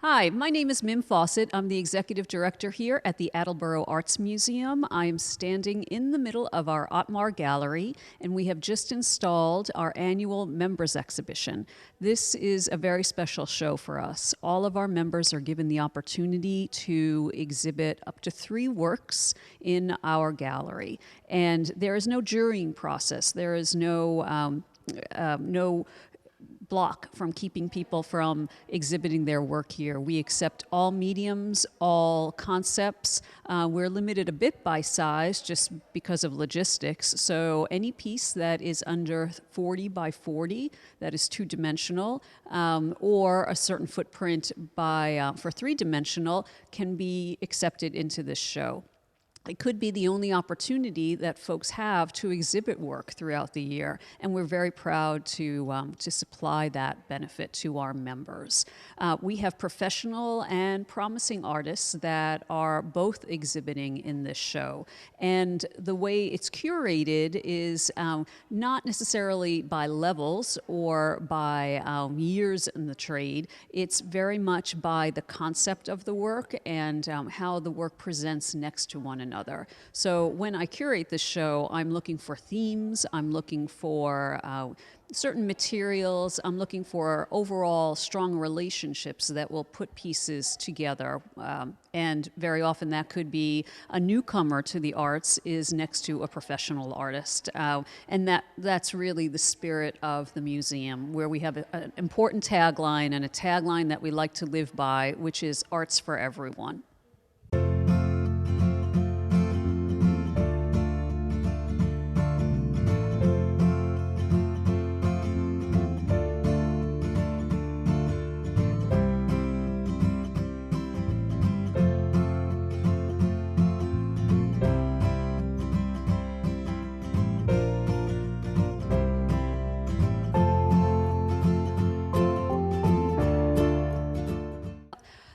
Hi, my name is Mim Fawcett. I'm the executive director here at the Attleboro Arts Museum. I am standing in the middle of our Otmar Gallery, and we have just installed our annual members exhibition. This is a very special show for us. All of our members are given the opportunity to exhibit up to 3 works in our gallery. And there is no jurying process. There is no block from keeping people from exhibiting their work here. We accept all mediums, all concepts. We're limited a bit by size just because of logistics. So any piece that is under 40 by 40, that is 2-dimensional, or a certain footprint for 3-dimensional can be accepted into this show. It could be the only opportunity that folks have to exhibit work throughout the year, and we're very proud to supply that benefit to our members. We have professional and promising artists that are both exhibiting in this show, and the way it's curated is not necessarily by levels or by years in the trade. It's very much by the concept of the work and how the work presents next to one another. So when I curate the show, I'm looking for themes, I'm looking for certain materials, I'm looking for overall strong relationships that will put pieces together. And very often that could be a newcomer to the arts is next to a professional artist. And that's really the spirit of the museum, where we have an important tagline, and a tagline that we like to live by, which is arts for everyone.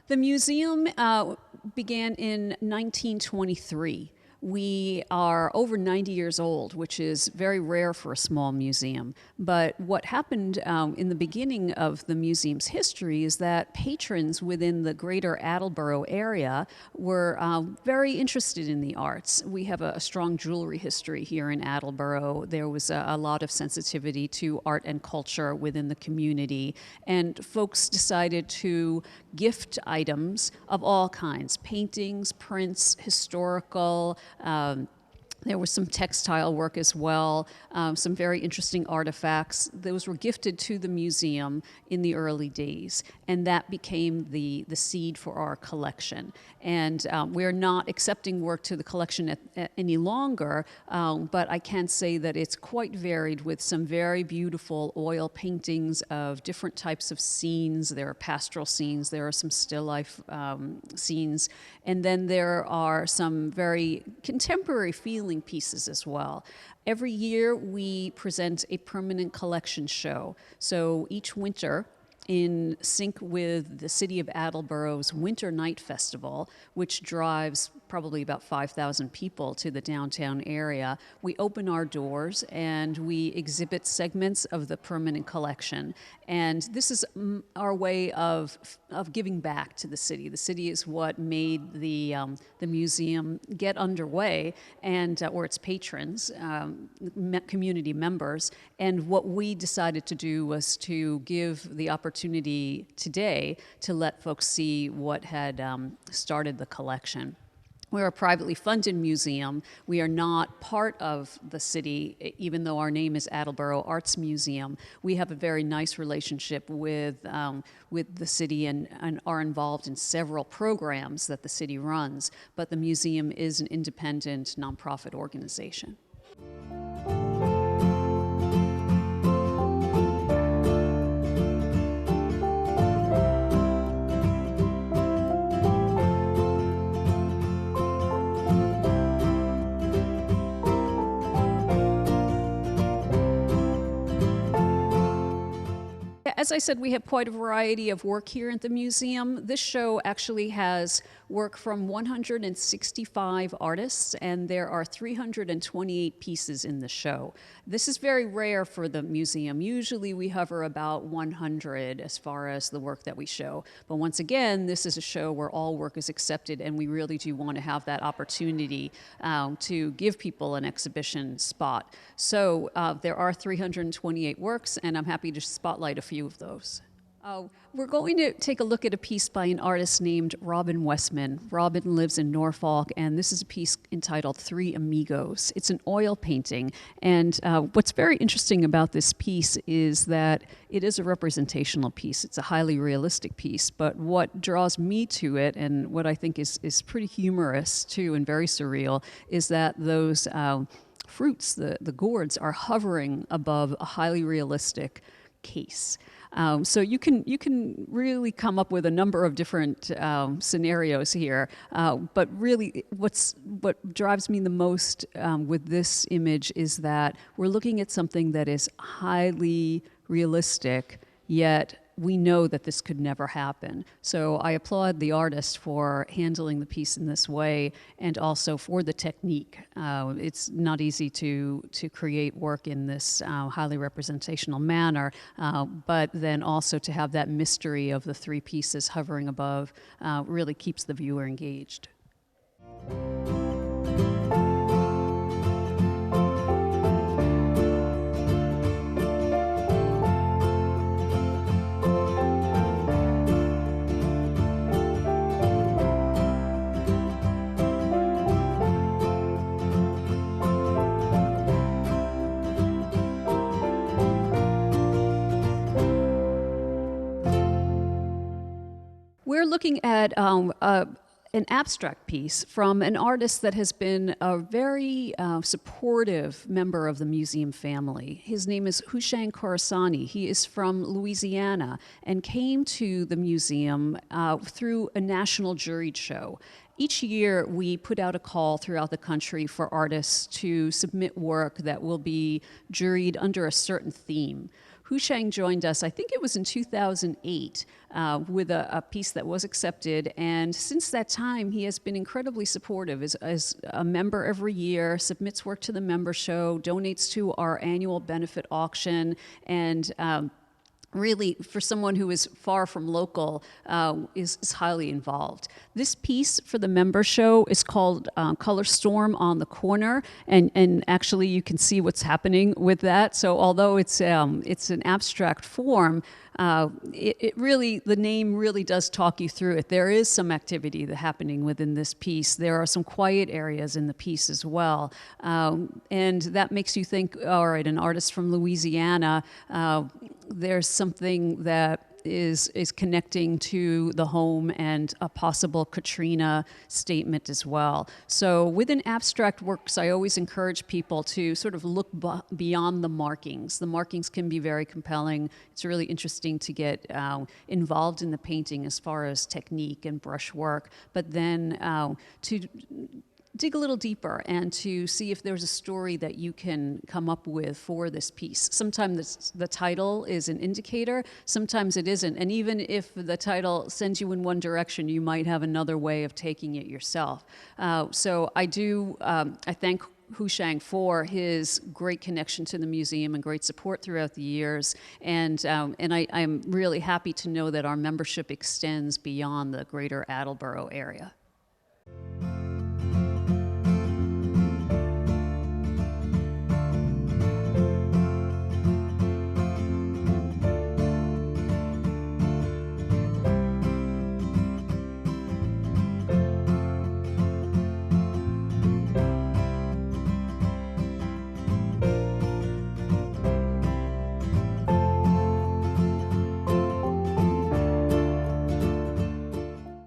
The museum began in 1923. We are over 90 years old, which is very rare for a small museum. But what happened in the beginning of the museum's history is that patrons within the greater Attleboro area were very interested in the arts. We have a strong jewelry history here in Attleboro. There was a lot of sensitivity to art and culture within the community. And folks decided to gift items of all kinds: paintings, prints, historical. There was some textile work as well, some very interesting artifacts. Those were gifted to the museum in the early days, and that became the seed for our collection. And we're not accepting work to the collection any longer, but I can say that it's quite varied, with some very beautiful oil paintings of different types of scenes. There are pastoral scenes, there are some still life scenes, and then there are some very contemporary feeling pieces as well. Every year we present a permanent collection show. So each winter, in sync with the City of Attleboro's Winter Night Festival, which drives probably about 5,000 people to the downtown area, we open our doors and we exhibit segments of the permanent collection. And this is our way of giving back to the city. The city is what made the museum get underway, and or its patrons, community members. And what we decided to do was to give the opportunity today to let folks see what had started the collection. We're a privately funded museum. We are not part of the city, even though our name is Attleboro Arts Museum. We have a very nice relationship with the city and are involved in several programs that the city runs, but the museum is an independent nonprofit organization. As I said, we have quite a variety of work here at the museum. This show actually has work from 165 artists, and there are 328 pieces in the show. This is very rare for the museum. Usually we hover about 100 as far as the work that we show. But once again, this is a show where all work is accepted, and we really do want to have that opportunity to give people an exhibition spot. So there are 328 works, and I'm happy to spotlight a few of those. We're going to take a look at a piece by an artist named Robin Westman. Robin lives in Norfolk, and this is a piece entitled Three Amigos. It's an oil painting, and what's very interesting about this piece is that it is a representational piece. It's a highly realistic piece, but what draws me to it, and what I think is pretty humorous too and very surreal, is that those fruits, the gourds, are hovering above a highly realistic case. So you can really come up with a number of different scenarios here, but really what drives me the most with this image is that we're looking at something that is highly realistic, yet we know that this could never happen. So I applaud the artist for handling the piece in this way, and also for the technique. It's not easy to create work in this highly representational manner, but then also to have that mystery of the three pieces hovering above really keeps the viewer engaged. We're looking at an abstract piece from an artist that has been a very supportive member of the museum family. His name is Hushang Khorasani. He is from Louisiana and came to the museum through a national juried show. Each year, we put out a call throughout the country for artists to submit work that will be juried under a certain theme. Hushang joined us, I think it was in 2008, with a piece that was accepted, and since that time he has been incredibly supportive as a member every year, submits work to the member show, donates to our annual benefit auction, and really, for someone who is far from local, is highly involved. This piece for the member show is called Color Storm on the Corner, and actually you can see what's happening with that. So although it's an abstract form, the name really does talk you through it. There is some activity happening within this piece. There are some quiet areas in the piece as well. And that makes you think, all right, an artist from Louisiana, there's something that is connecting to the home and a possible Katrina statement as well. So within abstract works, I always encourage people to sort of look beyond the markings. The markings can be very compelling. It's really interesting to get involved in the painting as far as technique and brush work, but then to dig a little deeper and to see if there's a story that you can come up with for this piece. Sometimes the title is an indicator, sometimes it isn't. And even if the title sends you in one direction, you might have another way of taking it yourself. So I thank Hushang for his great connection to the museum and great support throughout the years. And I'm really happy to know that our membership extends beyond the greater Attleboro area.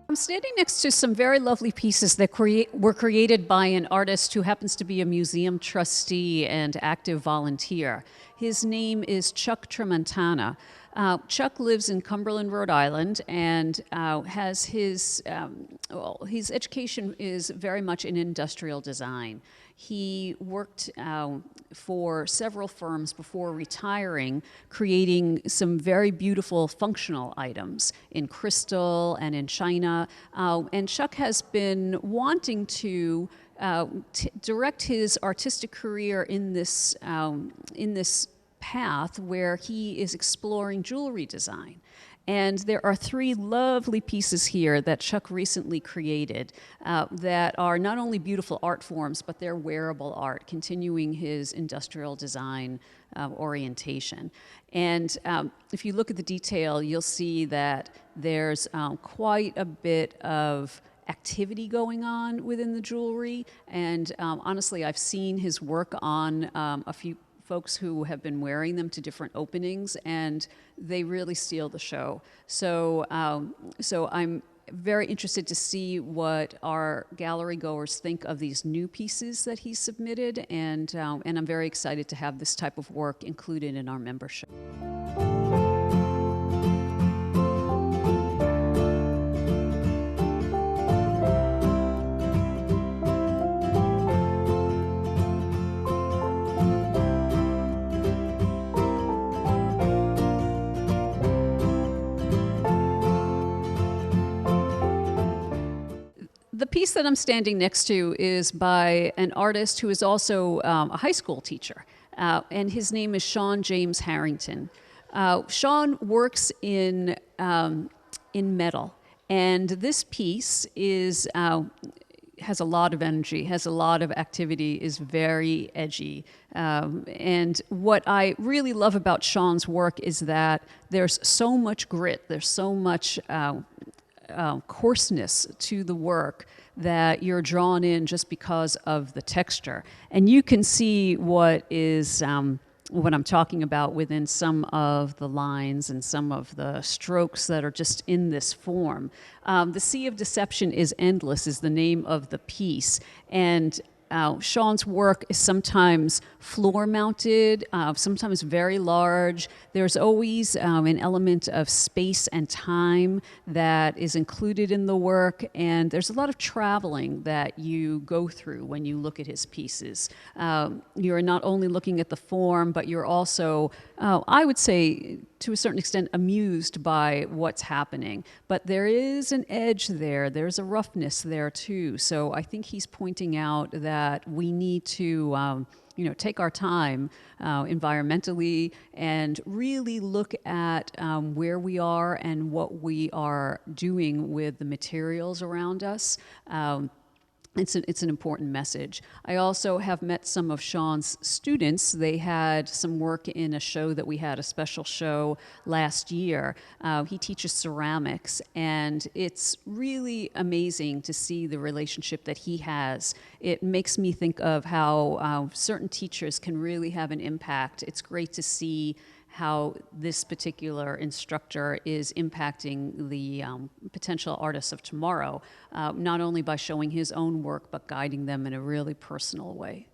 I'm standing next to some very lovely pieces that were created by an artist who happens to be a museum trustee and active volunteer. His name is Chuck Tramontana. Chuck lives in Cumberland, Rhode Island, and has his education is very much in industrial design. He worked for several firms before retiring, creating some very beautiful functional items in crystal and in china. And Chuck has been wanting to direct his artistic career in this path where he is exploring jewelry design. And there are 3 lovely pieces here that Chuck recently created that are not only beautiful art forms, but they're wearable art, continuing his industrial design orientation. And if you look at the detail, you'll see that there's quite a bit of activity going on within the jewelry. And honestly, I've seen his work on a few folks who have been wearing them to different openings, and they really steal the show. So I'm very interested to see what our gallery goers think of these new pieces that he submitted, and I'm very excited to have this type of work included in our membership. The piece that I'm standing next to is by an artist who is also a high school teacher, and his name is Sean James Harrington. Sean works in metal, and this piece has a lot of energy, has a lot of activity, is very edgy. And what I really love about Sean's work is that there's so much grit, there's so much coarseness to the work that you're drawn in just because of the texture. And you can see what I'm talking about within some of the lines and some of the strokes that are just in this form. The Sea of Deception is Endless is the name of the piece. And Sean's work is sometimes floor-mounted, sometimes very large. There's always an element of space and time that is included in the work, and there's a lot of traveling that you go through when you look at his pieces. You're not only looking at the form, but you're also, I would say, to a certain extent, amused by what's happening. But there is an edge there. There's a roughness there, too. So I think he's pointing out that we need to take our time environmentally and really look at where we are and what we are doing with the materials around us. It's an important message. I also have met some of Sean's students. They had some work in a show that we had, a special show last year. He teaches ceramics, and it's really amazing to see the relationship that he has. It makes me think of how certain teachers can really have an impact. It's great to see how this particular instructor is impacting the potential artists of tomorrow, not only by showing his own work, but guiding them in a really personal way.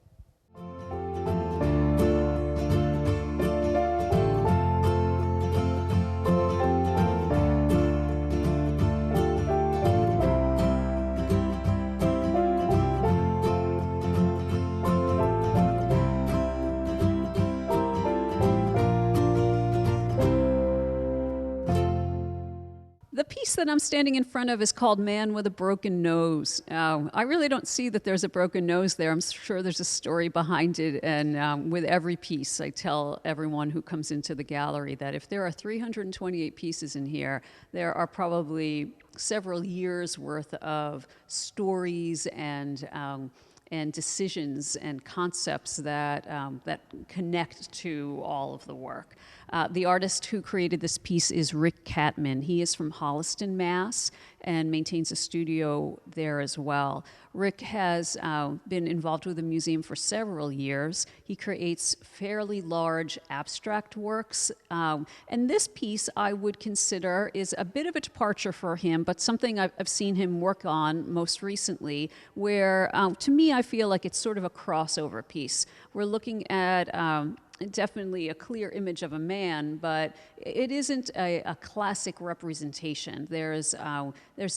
The piece that I'm standing in front of is called Man with a Broken Nose. I really don't see that there's a broken nose there. I'm sure there's a story behind it, and with every piece, I tell everyone who comes into the gallery that if there are 328 pieces in here, there are probably several years' worth of stories and decisions and concepts that connect to all of the work. The artist who created this piece is Rick Catman. He is from Holliston, Mass., and maintains a studio there as well. Rick has been involved with the museum for several years. He creates fairly large abstract works. And this piece I would consider is a bit of a departure for him, but something I've seen him work on most recently, where to me I feel like it's sort of a crossover piece. We're looking at definitely a clear image of a man, but it isn't a classic representation. There's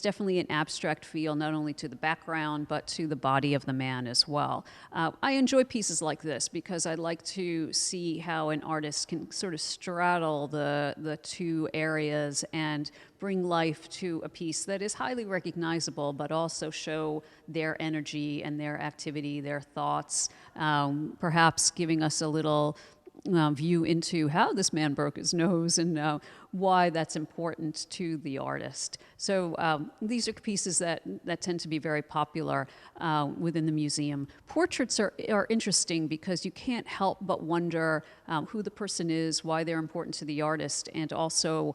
definitely an abstract feel, not only to the background, but to the body of the man as well. I enjoy pieces like this because I like to see how an artist can sort of straddle the two areas and bring life to a piece that is highly recognizable, but also show their energy and their activity, their thoughts, perhaps giving us a little view into how this man broke his nose and why that's important to the artist. So these are pieces that tend to be very popular within the museum. Portraits are interesting because you can't help but wonder who the person is, why they're important to the artist, and also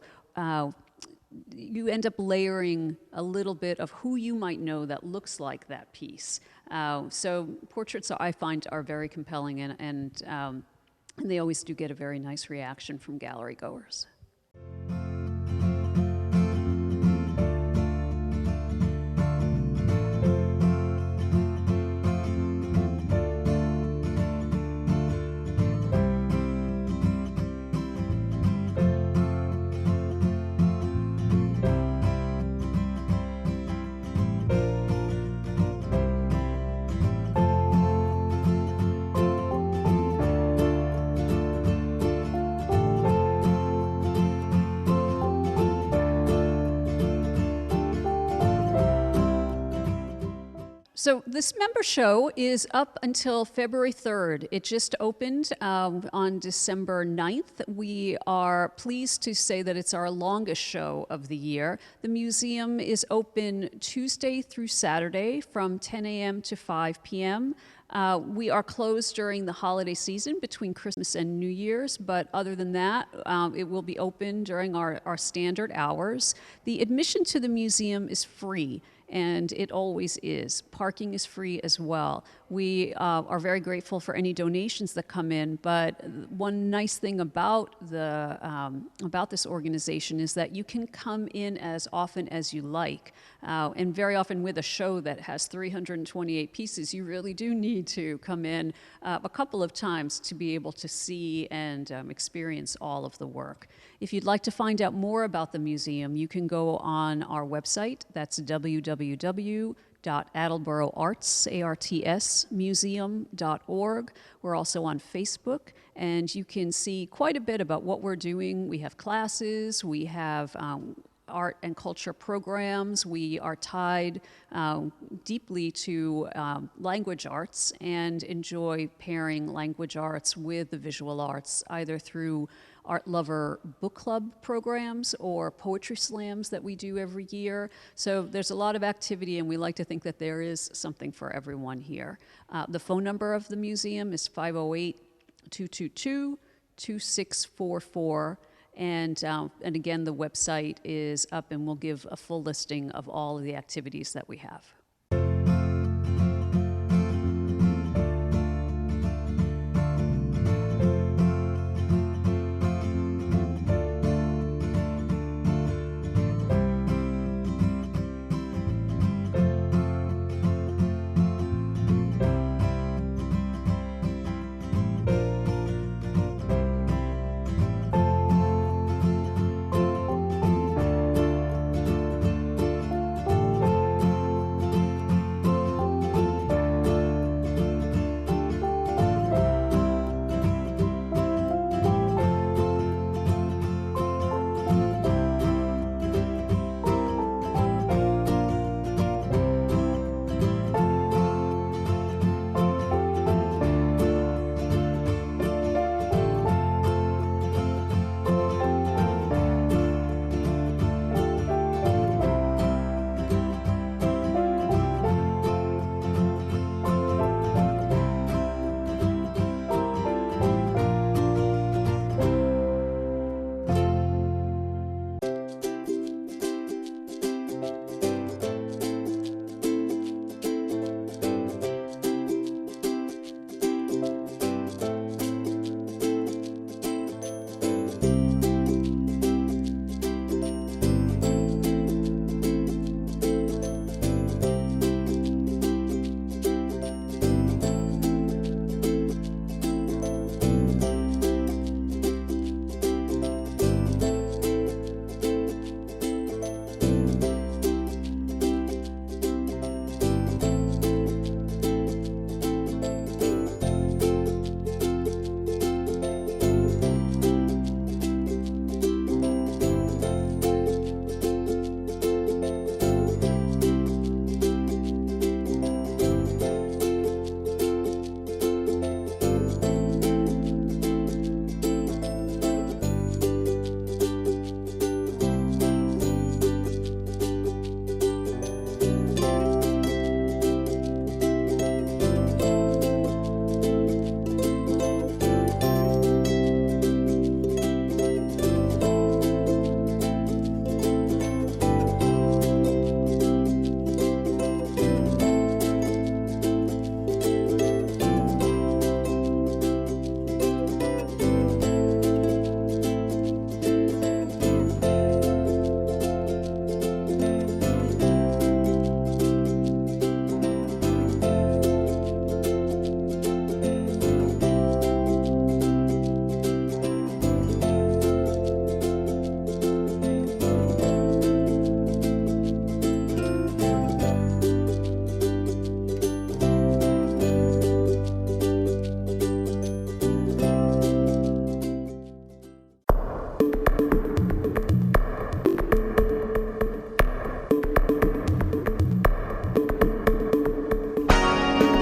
you end up layering a little bit of who you might know that looks like that piece. So portraits, I find, are very compelling, and they always do get a very nice reaction from gallery goers. So this member show is up until February 3rd. It just opened on December 9th. We are pleased to say that it's our longest show of the year. The museum is open Tuesday through Saturday from 10 a.m. to 5 p.m. We are closed during the holiday season between Christmas and New Year's, but other than that, it will be open during our standard hours. The admission to the museum is free, and it always is. Parking is free as well. We are very grateful for any donations that come in, but one nice thing about this organization is that you can come in as often as you like. And very often with a show that has 328 pieces, you really do need to come in a couple of times to be able to see and experience all of the work. If you'd like to find out more about the museum, you can go on our website. That's www.attleboroartsmuseum.org. We're also on Facebook, and you can see quite a bit about what we're doing. We have classes, we have art and culture programs. We are tied deeply to language arts and enjoy pairing language arts with the visual arts, either through Art Lover book club programs or poetry slams that we do every year. So there's a lot of activity, and we like to think that there is something for everyone here. The phone number of the museum is 508-222-2644. And again, the website is up, and we'll give a full listing of all of the activities that we have.